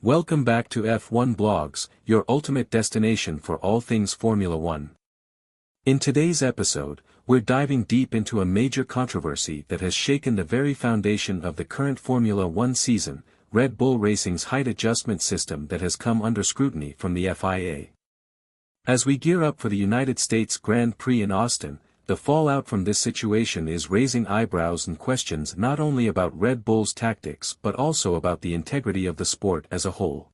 Welcome back to F1 Blogs, your ultimate destination for all things Formula One. In today's episode, we're diving deep into a major controversy that has shaken the very foundation of the current Formula One season, Red Bull Racing's height adjustment system that has come under scrutiny from the FIA. As we gear up for the United States Grand Prix in Austin, the fallout from this situation is raising eyebrows and questions not only about Red Bull's tactics but also about the integrity of the sport as a whole.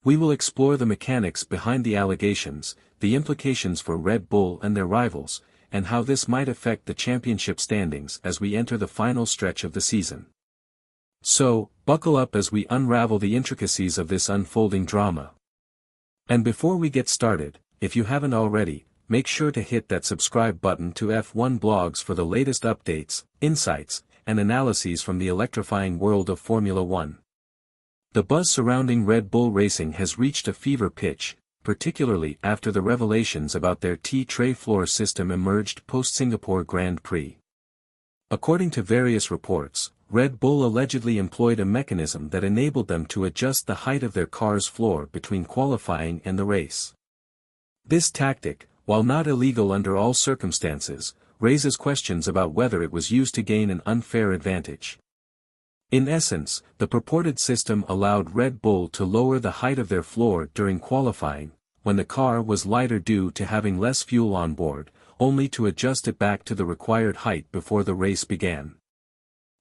We will explore the mechanics behind the allegations, the implications for Red Bull and their rivals, and how this might affect the championship standings as we enter the final stretch of the season. So, buckle up as we unravel the intricacies of this unfolding drama. And before we get started, if you haven't already, make sure to hit that subscribe button to F1 Blogs for the latest updates, insights, and analyses from the electrifying world of Formula One. The buzz surrounding Red Bull Racing has reached a fever pitch, particularly after the revelations about their T-tray floor system emerged post-Singapore Grand Prix. According to various reports, Red Bull allegedly employed a mechanism that enabled them to adjust the height of their car's floor between qualifying and the race. This tactic, while not illegal under all circumstances, raises questions about whether it was used to gain an unfair advantage. In essence, the purported system allowed Red Bull to lower the height of their floor during qualifying, when the car was lighter due to having less fuel on board, only to adjust it back to the required height before the race began.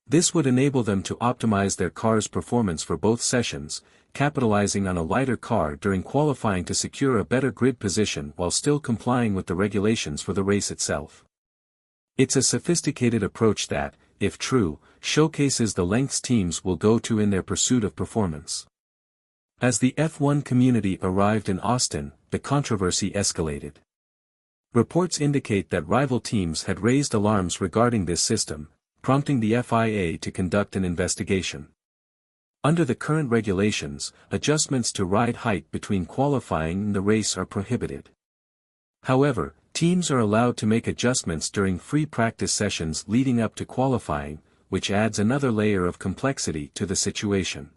This would enable them to optimize their car's performance for both sessions, capitalizing on a lighter car during qualifying to secure a better grid position while still complying with the regulations for the race itself. It's a sophisticated approach that, if true, showcases the lengths teams will go to in their pursuit of performance. As the F1 community arrived in Austin, the controversy escalated. Reports indicate that rival teams had raised alarms regarding this system, prompting the FIA to conduct an investigation. Under the current regulations, adjustments to ride height between qualifying and the race are prohibited. However, teams are allowed to make adjustments during free practice sessions leading up to qualifying, which adds another layer of complexity to the situation.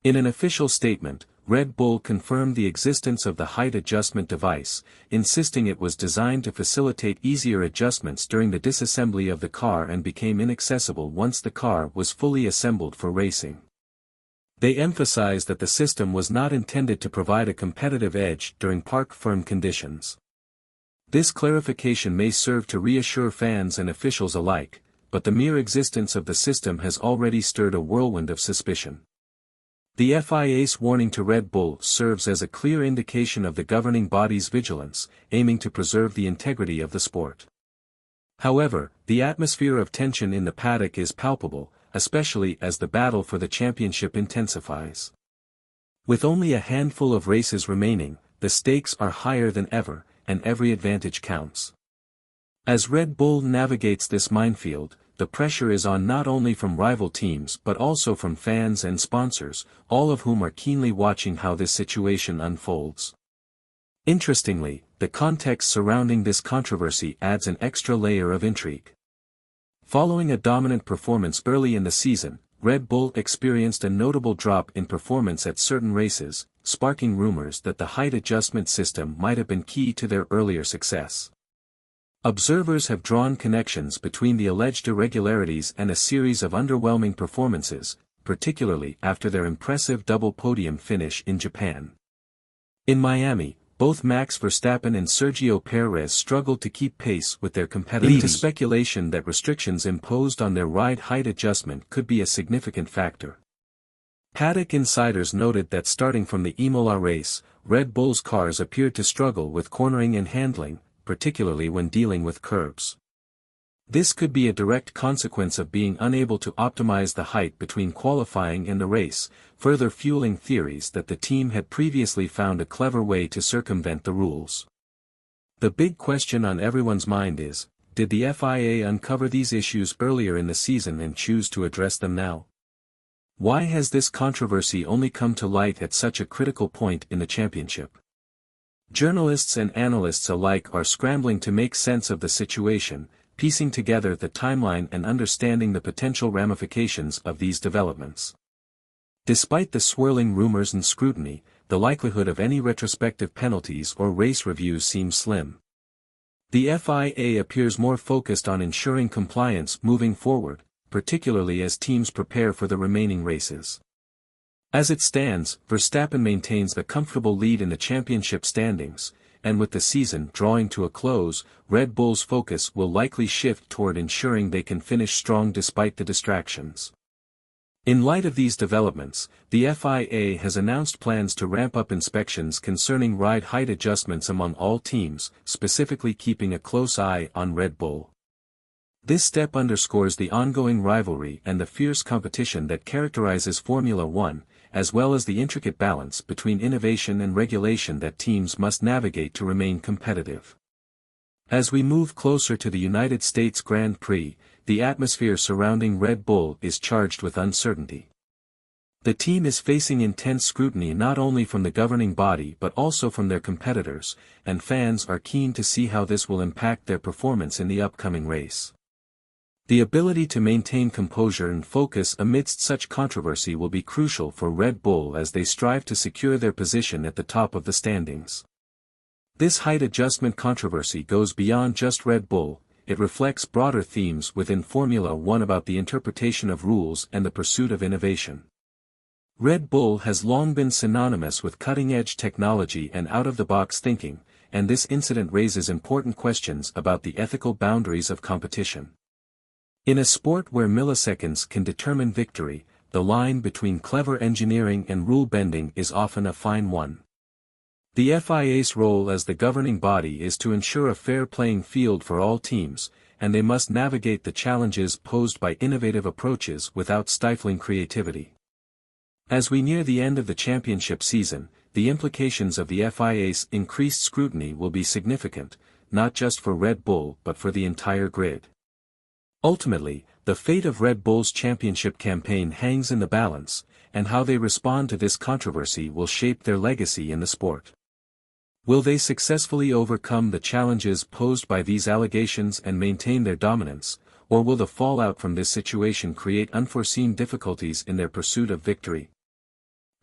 In an official statement, Red Bull confirmed the existence of the height adjustment device, insisting it was designed to facilitate easier adjustments during the disassembly of the car and became inaccessible once the car was fully assembled for racing. They emphasized that the system was not intended to provide a competitive edge during park-firm conditions. This clarification may serve to reassure fans and officials alike, but the mere existence of the system has already stirred a whirlwind of suspicion. The FIA's warning to Red Bull serves as a clear indication of the governing body's vigilance, aiming to preserve the integrity of the sport. However, the atmosphere of tension in the paddock is palpable, especially as the battle for the championship intensifies. With only a handful of races remaining, the stakes are higher than ever, and every advantage counts. As Red Bull navigates this minefield, the pressure is on not only from rival teams but also from fans and sponsors, all of whom are keenly watching how this situation unfolds. Interestingly, the context surrounding this controversy adds an extra layer of intrigue. Following a dominant performance early in the season, Red Bull experienced a notable drop in performance at certain races, sparking rumors that the height adjustment system might have been key to their earlier success. Observers have drawn connections between the alleged irregularities and a series of underwhelming performances, particularly after their impressive double podium finish in Japan. In Miami, both Max Verstappen and Sergio Perez struggled to keep pace with their competitors, leading to speculation that restrictions imposed on their ride height adjustment could be a significant factor. Paddock insiders noted that starting from the Imola race, Red Bull's cars appeared to struggle with cornering and handling, particularly when dealing with curbs. This could be a direct consequence of being unable to optimize the height between qualifying and the race, further fueling theories that the team had previously found a clever way to circumvent the rules. The big question on everyone's mind is, did the FIA uncover these issues earlier in the season and choose to address them now? Why has this controversy only come to light at such a critical point in the championship? Journalists and analysts alike are scrambling to make sense of the situation, piecing together the timeline and understanding the potential ramifications of these developments. Despite the swirling rumors and scrutiny, the likelihood of any retrospective penalties or race reviews seems slim. The FIA appears more focused on ensuring compliance moving forward, particularly as teams prepare for the remaining races. As it stands, Verstappen maintains the comfortable lead in the championship standings, and with the season drawing to a close, Red Bull's focus will likely shift toward ensuring they can finish strong despite the distractions. In light of these developments, the FIA has announced plans to ramp up inspections concerning ride height adjustments among all teams, specifically keeping a close eye on Red Bull. This step underscores the ongoing rivalry and the fierce competition that characterizes Formula One, as well as the intricate balance between innovation and regulation that teams must navigate to remain competitive. As we move closer to the United States Grand Prix, the atmosphere surrounding Red Bull is charged with uncertainty. The team is facing intense scrutiny not only from the governing body but also from their competitors, and fans are keen to see how this will impact their performance in the upcoming race. The ability to maintain composure and focus amidst such controversy will be crucial for Red Bull as they strive to secure their position at the top of the standings. This height adjustment controversy goes beyond just Red Bull. It reflects broader themes within Formula One about the interpretation of rules and the pursuit of innovation. Red Bull has long been synonymous with cutting-edge technology and out-of-the-box thinking, and this incident raises important questions about the ethical boundaries of competition. In a sport where milliseconds can determine victory, the line between clever engineering and rule-bending is often a fine one. The FIA's role as the governing body is to ensure a fair playing field for all teams, and they must navigate the challenges posed by innovative approaches without stifling creativity. As we near the end of the championship season, the implications of the FIA's increased scrutiny will be significant, not just for Red Bull but for the entire grid. Ultimately, the fate of Red Bull's championship campaign hangs in the balance, and how they respond to this controversy will shape their legacy in the sport. Will they successfully overcome the challenges posed by these allegations and maintain their dominance, or will the fallout from this situation create unforeseen difficulties in their pursuit of victory?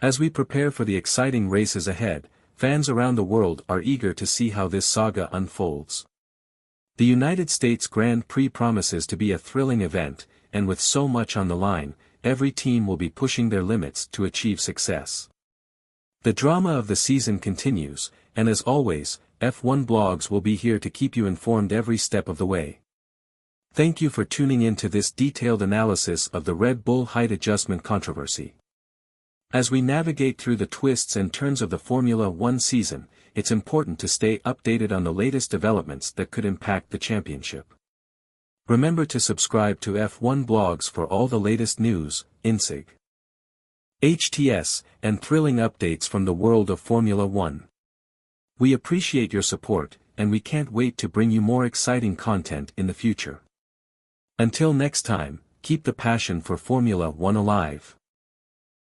As we prepare for the exciting races ahead, fans around the world are eager to see how this saga unfolds. The United States Grand Prix promises to be a thrilling event, and with so much on the line, every team will be pushing their limits to achieve success. The drama of the season continues, and as always, F1 blogs will be here to keep you informed every step of the way. Thank you for tuning in to this detailed analysis of the Red Bull height adjustment controversy. As we navigate through the twists and turns of the Formula One season, it's important to stay updated on the latest developments that could impact the championship. Remember to subscribe to F1 blogs for all the latest news, INSIG, HTS, and thrilling updates from the world of Formula One. We appreciate your support, and we can't wait to bring you more exciting content in the future. Until next time, keep the passion for Formula One alive.